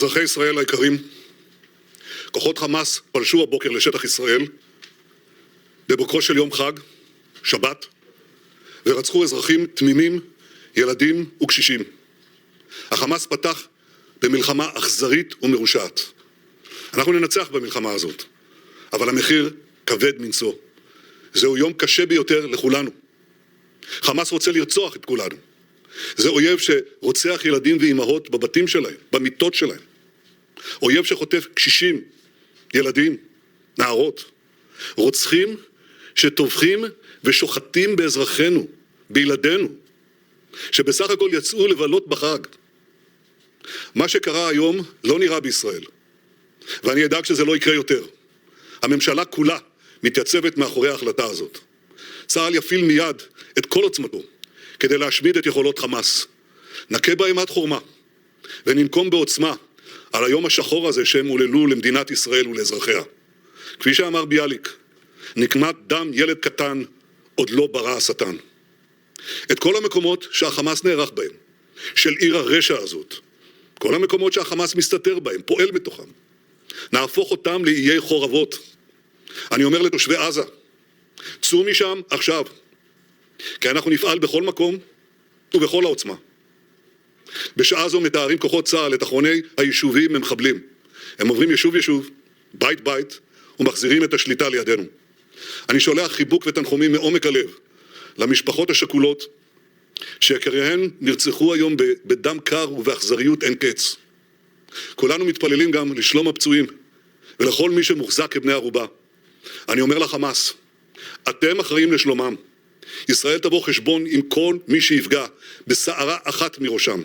אזרחי ישראל היקרים, כוחות חמאס פלשו הבוקר לשטח ישראל בבוקרו של יום חג, שבת, ורצחו אזרחים תמימים, ילדים וקשישים. החמאס פתח במלחמה אכזרית ומרושעת. אנחנו ננצח במלחמה הזאת, אבל המחיר כבד מנשוא. זהו יום קשה ביותר לכולנו. חמאס רוצה לרצוח את כולנו. זה אויב שרוצח ילדים ואימהות בבתים שלהם, במיטות שלהם. אויב שחוטף קשישים, ילדים, נערות. רוצחים שטובחים ושוחטים באזרחינו, בילדינו, שבסך הכל יצאו לבלות בחג. מה שקרה היום לא נראה בישראל, ואני אדאג שזה לא יקרה יותר. הממשלה כולה מתייצבת מאחורי ההחלטה הזאת. צה"ל יפעיל מיד את כל עוצמתו כדי להשמיד את יכולות חמאס. נכה בהם עד חורמה, וננקום בעוצמה על היום השחור הזה שהם הוללו למדינת ישראל ולאזרחיה. כפי שאמר ביאליק, נקמת דם ילד קטן עוד לא ברא השטן. את כל המקומות שהחמאס נערך בהם, של עיר הרשע הזאת, כל המקומות שהחמאס מסתתר בהם, פועל בתוכם, נהפוך אותם לאיי חורבות. אני אומר לתושבי עזה, צאו משם עכשיו, כי אנחנו נפעל בכל מקום ובכל העוצמה. בשעה זו מתארים כוחות צה"ל את אחרוני היישובים ממחבלים. הם עוברים יישוב יישוב, בית בית, ומחזירים את השליטה לידינו. אני שולח חיבוק ותנחומים מעומק הלב למשפחות השכולות שיקיריהן נרצחו היום בדם קר ובאכזריות אין קץ. כולנו מתפללים גם לשלום הפצועים ולכל מי שמוחזק כבני ערובה. אני אומר לחמאס, אתם אחראים לשלומם. ישראל תבוא חשבון עם כל מי שיפגע בשערה אחת מראשם.